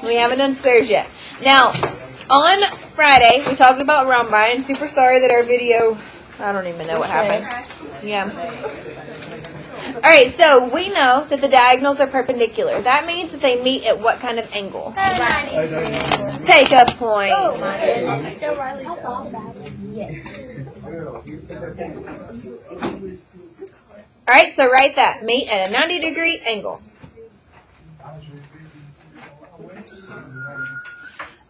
We haven't done squares yet. Now, on Friday, we talked about rhombi. Super sorry that our video, I don't even know what happened. Yeah. Alright, so we know that the diagonals are perpendicular. That means that they meet at what kind of angle? Take a point. Oh my goodness. I thought about it. Alright, so write that. Meet at a 90-degree angle.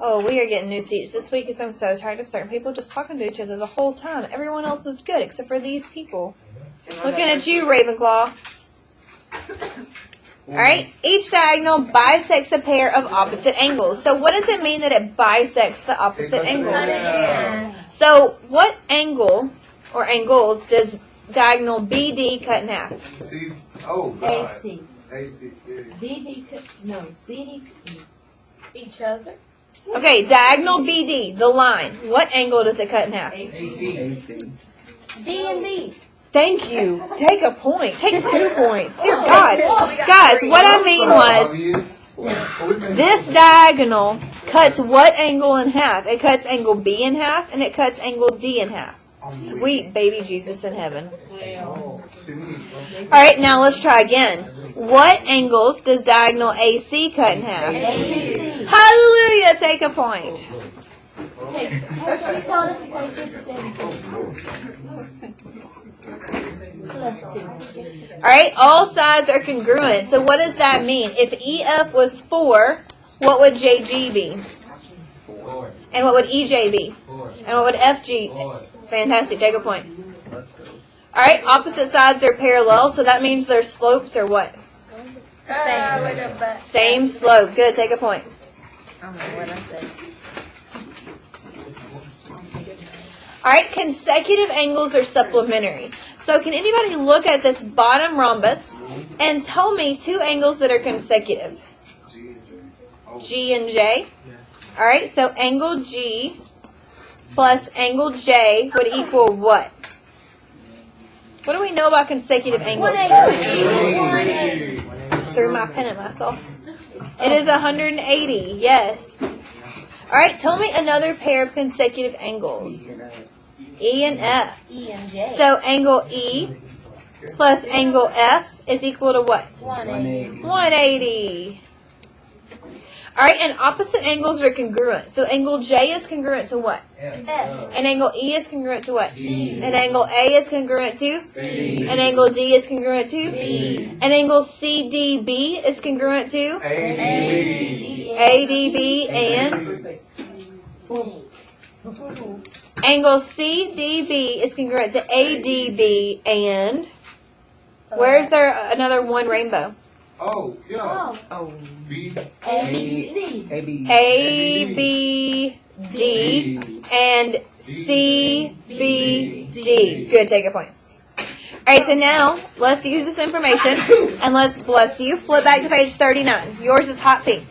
Oh, we are getting new seats this week because I'm so tired of certain people just talking to each other the whole time. Everyone else is good except for these people. Looking at you, Ravenclaw. Alright, each diagonal bisects a pair of opposite angles. So what does it mean that it bisects the opposite angles? So what angle or angles does diagonal BD cut in half? C. Oh, God. AC. AC. BD, no, BD, each other. Okay, diagonal BD, the line. What angle does it cut in half? AC. D and D. Thank you. Take a point. Take 2 points. Dear God. Guys, what I mean was, this diagonal cuts what angle in half? It cuts angle B in half, and it cuts angle D in half. Sweet baby Jesus in heaven. Alright, now let's try again. What angles does diagonal AC cut in half? Hallelujah! Take a point. Alright, all sides are congruent. So what does that mean? If EF was 4, what would JG be? And what would EJ be? And what would FG? Fantastic, take a point. Alright, opposite sides are parallel, so that means their slopes are what? Same slope. Good, take a point. I don't know what I said. Alright, consecutive angles are supplementary. So can anybody look at this bottom rhombus and tell me 2 angles that are consecutive? G and J. Alright, so angle G plus angle J would equal what? What do we know about consecutive angles? 180. Just threw my pen at myself. It is 180, yes. Alright, tell me another pair of consecutive angles. E and F. E and J. So angle E plus angle F is equal to what? 180. 180. Alright, and opposite angles are congruent. So angle J is congruent to what? F. And angle E is congruent to what? D. And angle A is congruent to? C. And angle D is congruent to? B. And angle CDB is congruent to? A. ADB and? Angle CDB is congruent to ADB and? Where's there another one rainbow? Oh, yeah. B. A, B, C. A, B, D, and C, B, D. Good, take a point. Alright, so now, let's use this information, and let's, bless you, flip back to page 39. Yours is hot pink.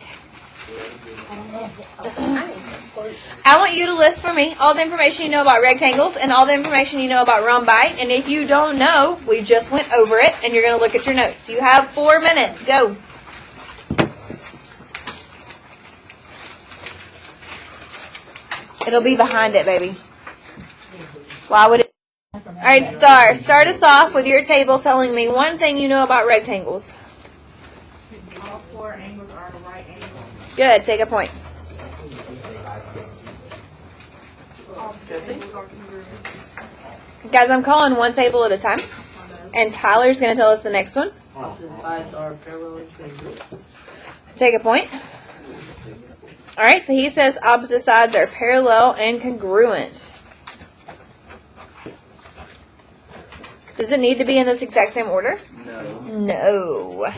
I want you to list for me all the information you know about rectangles and all the information you know about rhombi. And if you don't know, we just went over it, and you're going to look at your notes. You have 4 minutes. Go. It'll be behind it, baby. Why would it? All right, Star. Start us off with your table telling me one thing you know about rectangles. All 4 angles are right angles. Good. Take a point. Guys, I'm calling one table at a time, and Tyler's going to tell us the next one. Sides are parallel and congruent. Take a point. All right, so he says opposite sides are parallel and congruent. Does it need to be in this exact same order? No. No. All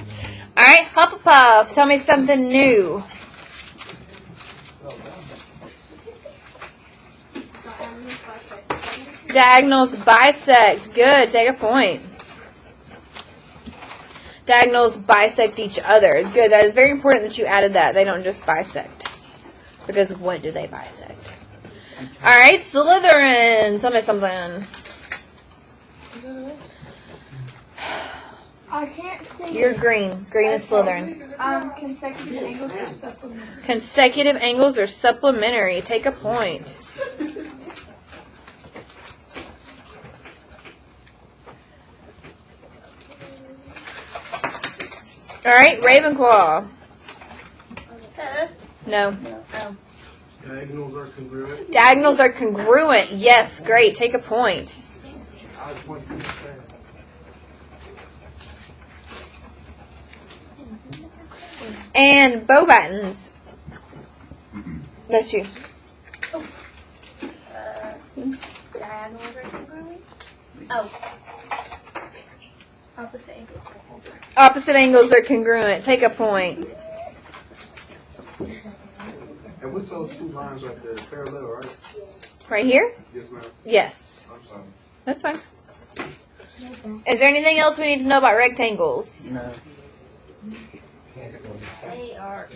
right, Hufflepuff, tell me something new. Diagonals bisect. Good, take a point. Diagonals bisect each other. Good, that is very important that you added that. They don't just bisect. Because what do they bisect? Alright, Slytherin. Tell me something. I can't see. You're green. Green is Slytherin. Consecutive angles are supplementary. Consecutive angles are supplementary. Take a point. All right, Ravenclaw. No. Diagonals are congruent. Diagonals are congruent. Yes, great. Take a point. I was pointing to the side. And bow buttons. That's you. Diagonals are congruent. Oh. Opposite angles. Opposite angles are congruent. Take a point. And what's those two lines right there? Parallel, right? Right here? Yes, ma'am. Yes. I'm sorry. That's fine. Is there anything else we need to know about rectangles? No. They are.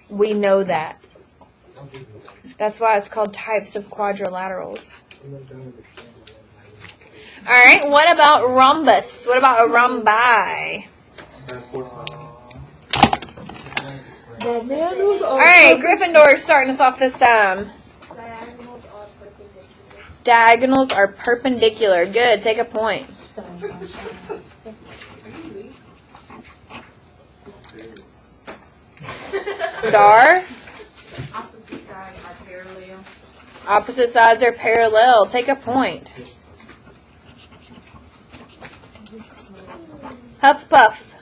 We know that. That's why it's called types of quadrilaterals. Alright, what about rhombus? What about a rhombi? That's four sides. Alright, Gryffindor is starting us off this time. Diagonals Diagonals are perpendicular. are perpendicular. Good, take a point. Star. Opposite sides are parallel. Opposite sides are parallel. Take a point. Huff puff.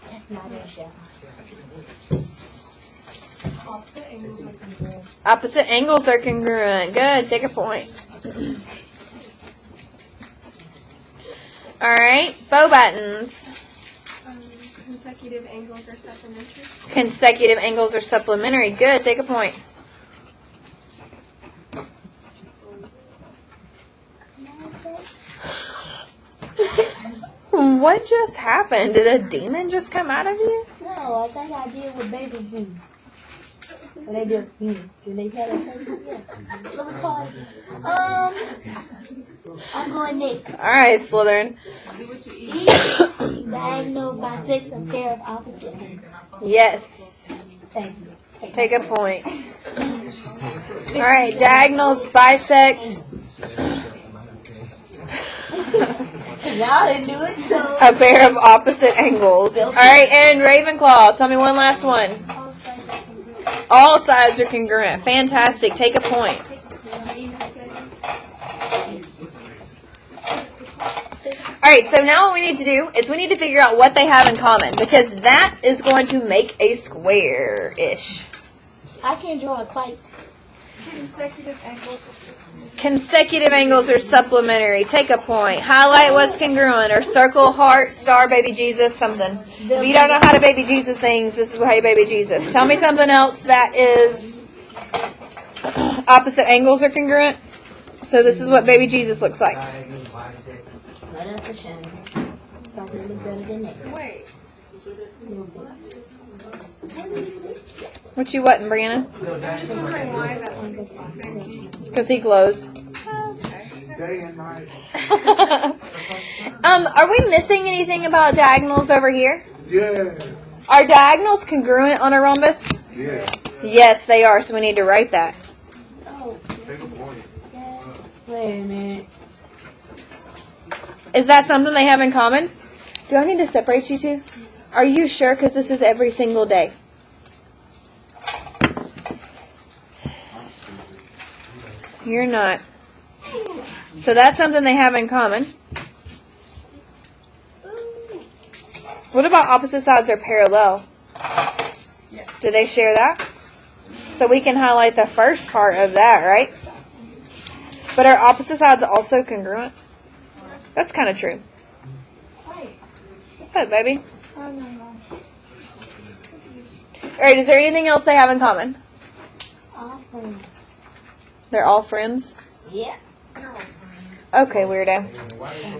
That's not a shell. Opposite angles are congruent. Opposite angles are congruent. Good, take a point. Alright, bow buttons. Consecutive angles are supplementary. Consecutive angles are supplementary. Good, take a point. What just happened? Did a demon just come out of you? No, I think I did what babies do. When they do, do they tell their faces? Yeah. Little toy. I'm going next. Alright, Slytherin. Each diagonal bisects a pair of opposite angles. Yes. Thank you. Take a point. Alright, diagonals bisect Y'all didn't do it, so. a pair of opposite angles. Alright, and Ravenclaw, tell me one last one. All sides are congruent. Fantastic. Take a point. Alright, so now what we need to do is we need to figure out what they have in common, because that is going to make a square-ish. I can't draw a quite. Consecutive angles. Consecutive angles are supplementary. Take a point. Highlight what's congruent, or circle, heart, star, baby Jesus, something. If you don't know how to baby Jesus things, this is how you baby Jesus. Tell me something else that is opposite angles are congruent. So this is what baby Jesus looks like. Well, that's a shame. Probably look better than that. Wait. What you whatting, Brianna? I'm just wondering why that one. Because he glows. Day and night. Are we missing anything about diagonals over here? Yeah. Are diagonals congruent on a rhombus? Yeah. Yes, they are, so we need to write that. Oh, Take a point. wait a minute. Is that something they have in common? Do I need to separate you two? Are you sure? Because this is every single day. You're not. So that's something they have in common. What about opposite sides are parallel? Do they share that? So we can highlight the first part of that, right? But are opposite sides also congruent? That's kind of true. What, baby? Alright, is there anything else they have in common? Awesome. They're all friends? Yeah. Okay, weirdo.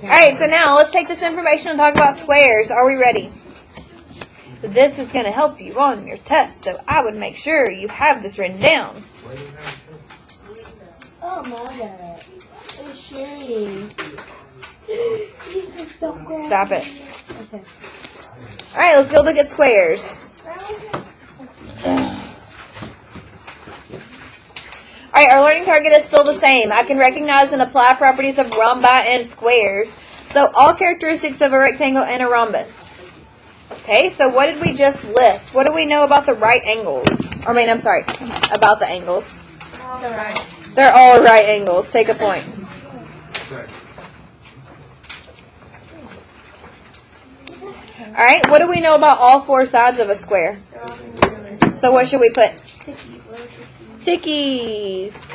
Alright, so now let's take this information and talk about squares. Are we ready? So this is going to help you on your test, so I would make sure you have this written down. Oh my God. shame. Stop it. Okay. All right, let's go look at squares. All right, our learning target is still the same. I can recognize and apply properties of rhombi and squares. So all characteristics of a rectangle and a rhombus. Okay, so what did we just list? What do we know about the right angles? About the angles. They're all right angles. Take a point. All right, what do we know about all four sides of a square? So what should we put? Tickies.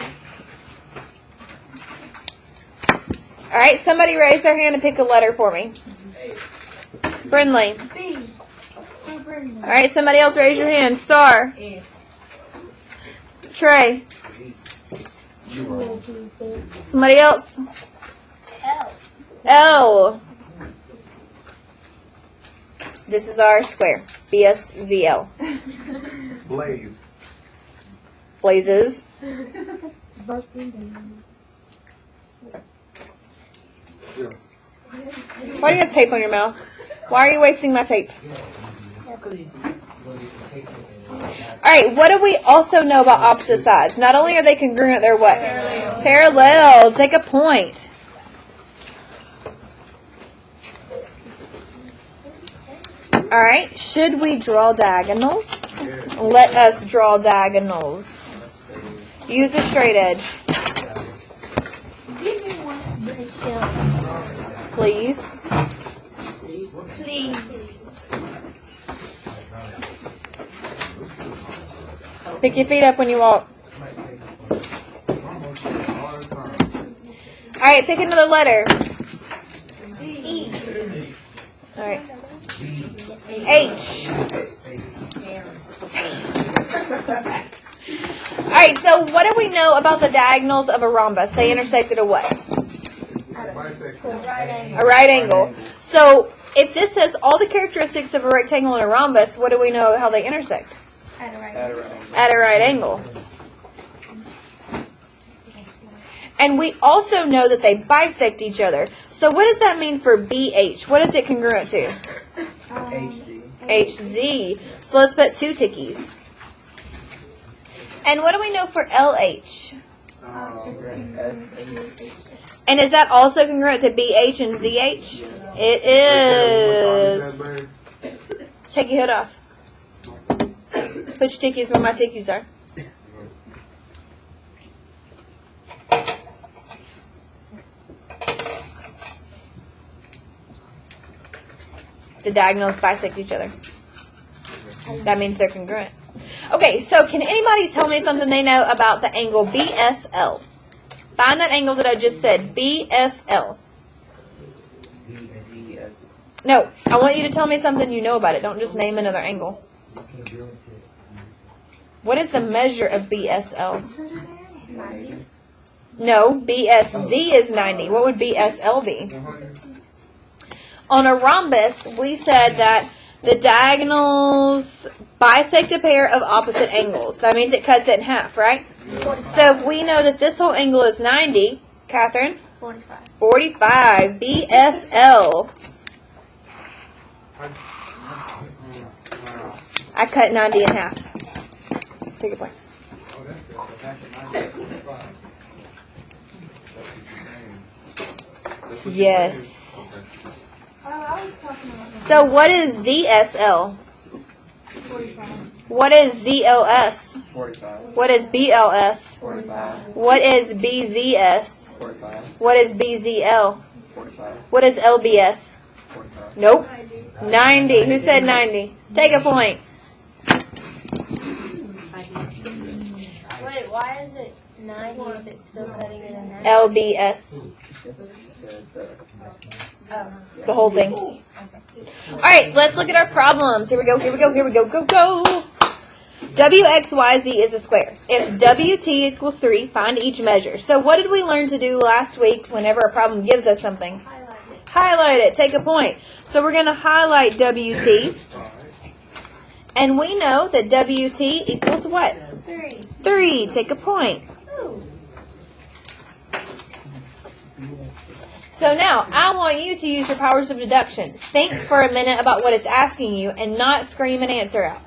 All right, somebody raise their hand and pick a letter for me. Brindley. All right, somebody else raise your hand. Star. Trey. Somebody else. L. This is our square. BSZL. Blaze. Blazes. Why do you have tape on your mouth? Why are you wasting my tape? Alright, what do we also know about opposite sides? Not only are they congruent, they're what? Parallel. Take a point. Alright, should we draw diagonals? Let us draw diagonals. Use a straight edge. Give me one breakdown. Please. Please. Pick your feet up when you walk. Alright, pick another letter. E. Alright. H. Alright, so what do we know about the diagonals of a rhombus? They intersect at a what? A right angle. So, if this says all the characteristics of a rectangle and a rhombus, what do we know how they intersect? At a right angle. And we also know that they bisect each other. So what does that mean for BH? What is it congruent to? HZ. So let's put two tickies. And what do we know for LH? And is that also congruent to BH and ZH? It is. Take your hood off. Put your tickies where my tickies are. The diagonals bisect each other. That means they're congruent. Okay, so can anybody tell me something they know about the angle BSL? Find that angle that I just said, BSL. No, I want you to tell me something you know about it. Don't just name another angle. What is the measure of BSL? No, BSZ is 90. What would BSL be? On a rhombus, we said that the diagonals bisect a pair of opposite angles. That means it cuts it in half, right? So if we know that this whole angle is 90, Catherine? 45. BSL. I cut 90 in half. Take a point. Yes. So what is ZSL? What is ZLS? 45. What is BLS? 45. What is BZS? 45. What is BZL? 45. What is LBS? 45. Nope. 90. Who said 90? Take a point. Wait, why is it 90 if it's still cutting it in half? LBS. Oh. The whole thing. Alright, let's look at our problems. Here we go, here we go, here we go, go, go. WXYZ is a square. If WT equals 3, find each measure. So what did we learn to do last week whenever a problem gives us something? Highlight it. Take a point. So we're going to highlight WT. And we know that WT equals what? 3. 3. Take a point. Ooh. So now, I want you to use your powers of deduction. Think for a minute about what it's asking you and not scream an answer out.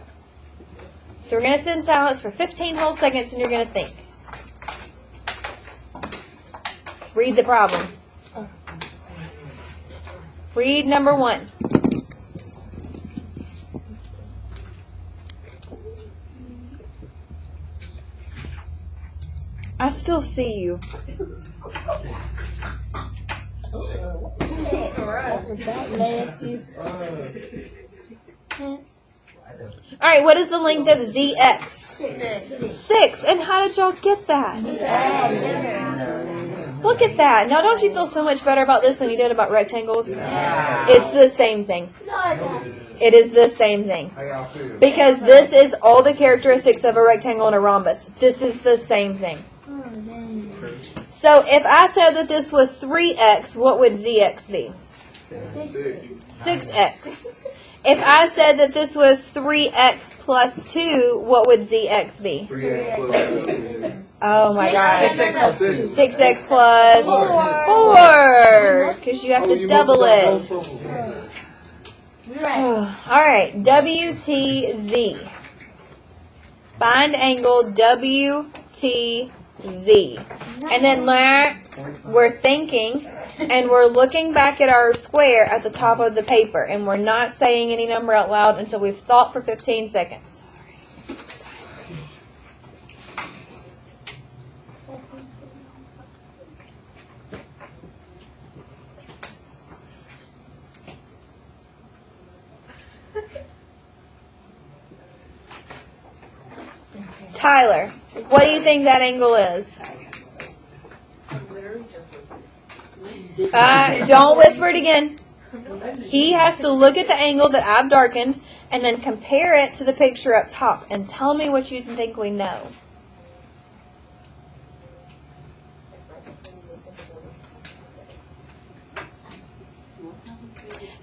So we're going to sit in silence for 15 whole seconds and you're going to think. Read the problem. Read number 1. I still see you. Alright, what is the length of ZX? 6. And how did y'all get that? Look at that. Now don't you feel so much better about this than you did about rectangles? It's the same thing. It is the same thing. Because this is all the characteristics of a rectangle and a rhombus. This is the same thing. So if I said that this was 3x, what would ZX be? 6x. If I said that this was 3x plus 2, what would ZX be? 3x plus 2. Oh my gosh. 6x 6x plus 4. Because you have to double it. Alright, WTZ. Find angle WTZ. And then we're thinking and we're looking back at our square at the top of the paper and we're not saying any number out loud until we've thought for 15 seconds. Tyler, what do you think that angle is? Don't whisper it again. He has to look at the angle that I've darkened and then compare it to the picture up top and tell me what you think we know.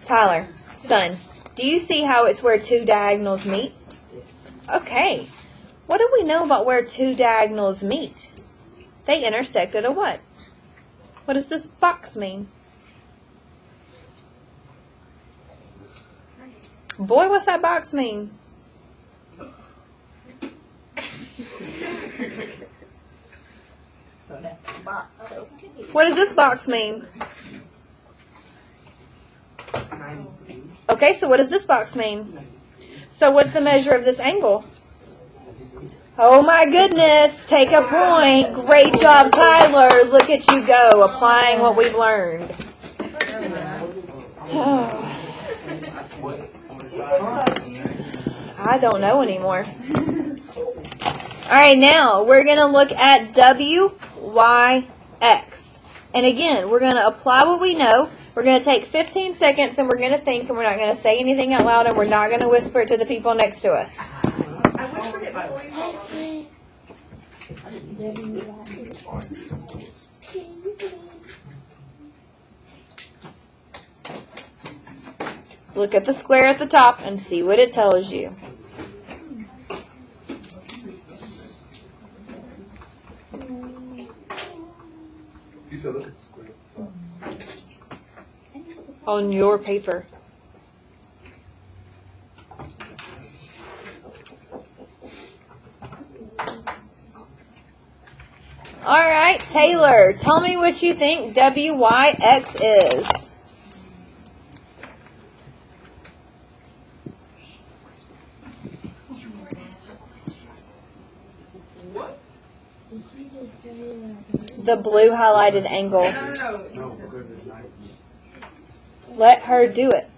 Tyler, son, do you see how it's where two diagonals meet? Okay. What do we know about where two diagonals meet? They intersect at a what? What does this box mean? Boy, what's that box mean? What does this box mean? Okay, so what does this box mean? So what's the measure of this angle? Oh my goodness, take a point. Great job, Tyler. Look at you go, applying what we've learned. I don't know anymore. Alright, now we're going to look at WYX. And again, we're going to apply what we know. We're going to take 15 seconds and we're going to think and we're not going to say anything out loud and we're not going to whisper it to the people next to us. I whispered it before you called me. Look at the square at the top and see what it tells you. You said look at the square. On your paper. Alright, Taylor, tell me what you think WYX is. What? The blue highlighted angle. No. No, because it's 90. Let her do it.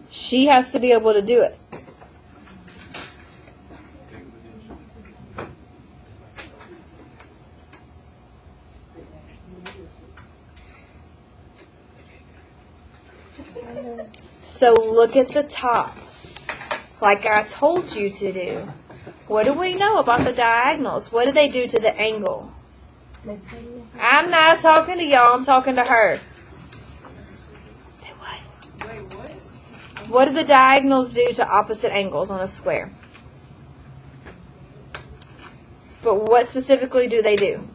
She has to be able to do it. So look at the top, like I told you to do. What do we know about the diagonals? What do they do to the angle? I'm not talking to y'all, I'm talking to her. They what? Wait, what? What do the diagonals do to opposite angles on a square? But what specifically do they do?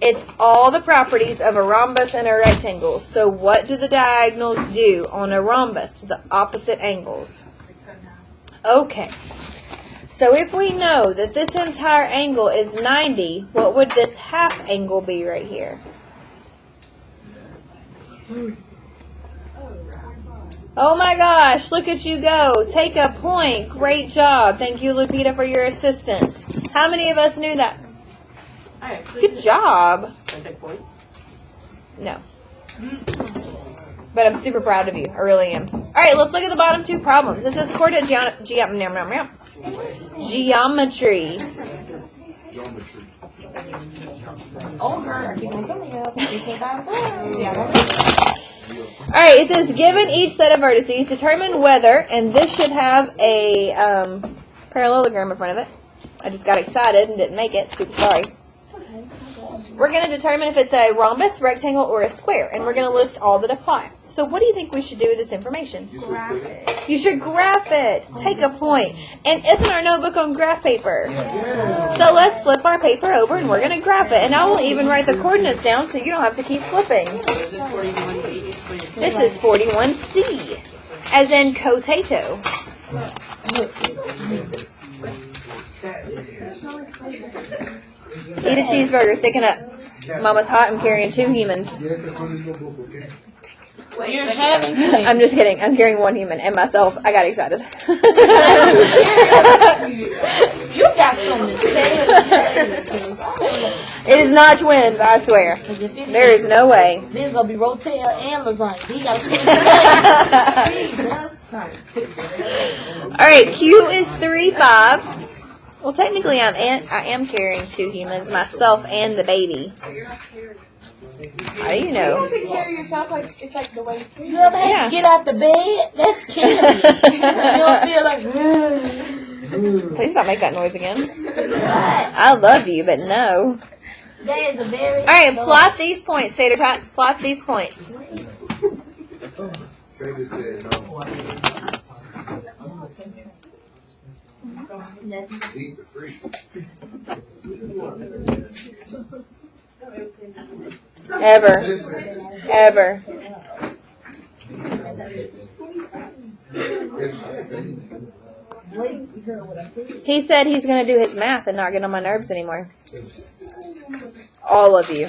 It's all the properties of a rhombus and a rectangle. So what do the diagonals do on a rhombus? The opposite angles. Okay. So if we know that this entire angle is 90, what would this half angle be right here? Oh my gosh, look at you go. Take a point. Great job. Thank you, Lupita, for your assistance. How many of us knew that? Good job. Can I take point? No. But I'm super proud of you. I really am. All right, let's look at the bottom two problems. This is coordinate geometry. All right, it says given each set of vertices, determine whether, and this should have a parallelogram in front of it. I just got excited and didn't make it. Super sorry. We're going to determine if it's a rhombus, rectangle, or a square, and we're going to list all that apply. So what do you think we should do with this information? Graph it. You should graph it. Take a point. And isn't our notebook on graph paper? So let's flip our paper over, and we're going to graph it. And I will even write the coordinates down so you don't have to keep flipping. This is 41B. This is 41C, as in potato. Eat a cheeseburger, thicken up. Mama's hot, I'm carrying 2 humans. You're having I'm just kidding, I'm carrying 1 human and myself. I got excited. You got something to say. It is not twins, I swear. There is no way. This is gonna be rotel and lasagna. He got Alright, Q is 3-5. Well, technically I am carrying 2 humans, myself and the baby. How do you You know? have to carry yourself like it's like the way you carry You ever have to get out the bed? That's scary. You don't feel like, Please don't make that noise again. what? I love you, but no. That is a very... Alright, plot these points, Tater Tots. Plot these points. Trader said no. Eat the free. Ever. Ever. He said he's going to do his math and not get on my nerves anymore. All of you.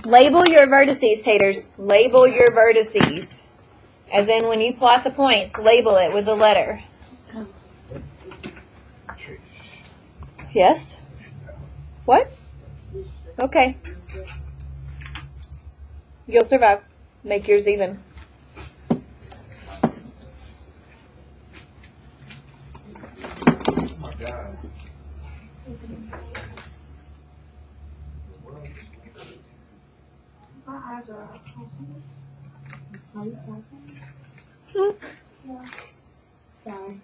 Label your vertices, Taters. Label your vertices. As in, when you plot the points, label it with the letter. Yes? What? Okay. You'll survive. Make yours even. Oh my God. My eyes are out. Sorry.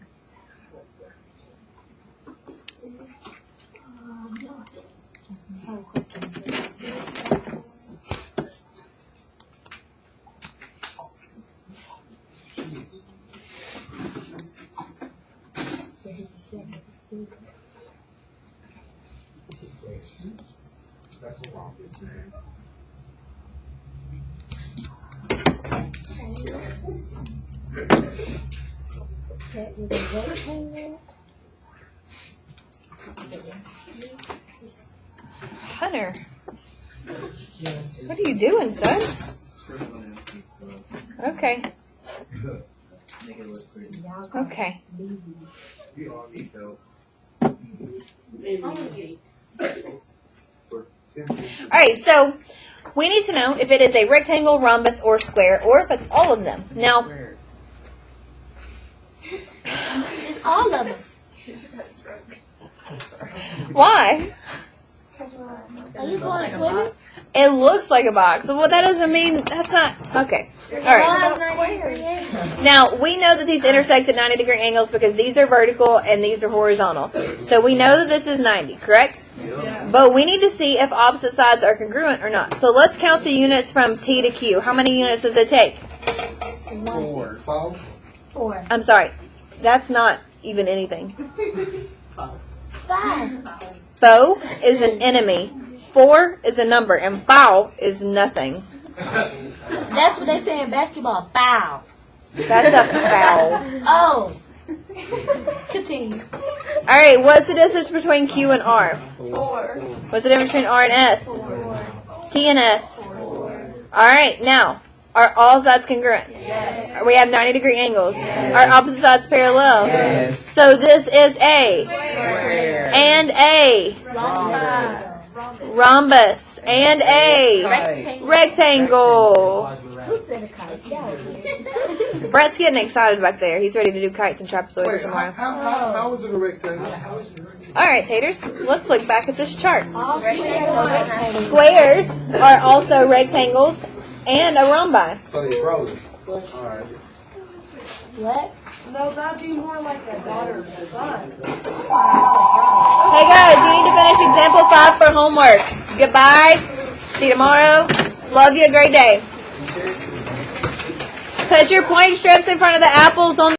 That's a wrong man. Hunter. What are you doing, son? Okay. Okay. We all need help. For 10 Alright, so we need to know if it is a rectangle, rhombus, or square, or if it's all of them. Now, It's all of them. why? Are you going swimming? It looks like a box. Well, that doesn't mean that's not. Okay. Alright. Now, we know that these intersect at 90-degree angles because these are vertical and these are horizontal. So we know that this is 90, correct? But we need to see if opposite sides are congruent or not. So let's count the units from T to Q. How many units does it take? 4. I'm sorry. That's not even anything. Five. Foe is an enemy. 4 is a number, and foul is nothing. That's what they say in basketball. Foul. That's a foul. Oh. Continue. All right, what's the distance between Q and R? 4. What's the difference between R and S? 4. T and S. All right, now, are all sides congruent? Yes. We have 90-degree angles. Are opposite sides parallel? Yes. So this is A. Square. And A. Rhombus. And A. Rectangle. Who said a kite? Yeah. Brett's getting excited back there. He's ready to do kites and trapezoids Wait, tomorrow. how is it a rectangle? All right, taters, let's look back at this chart. All rectangles. Squares are also rectangles and a rhombi. So they frozen. Alright. What? No, that'd be more like a daughter and son. Hey guys, you need to finish example 5 for homework. Goodbye. See you tomorrow. Love you. A great day. Put your point strips in front of the apples on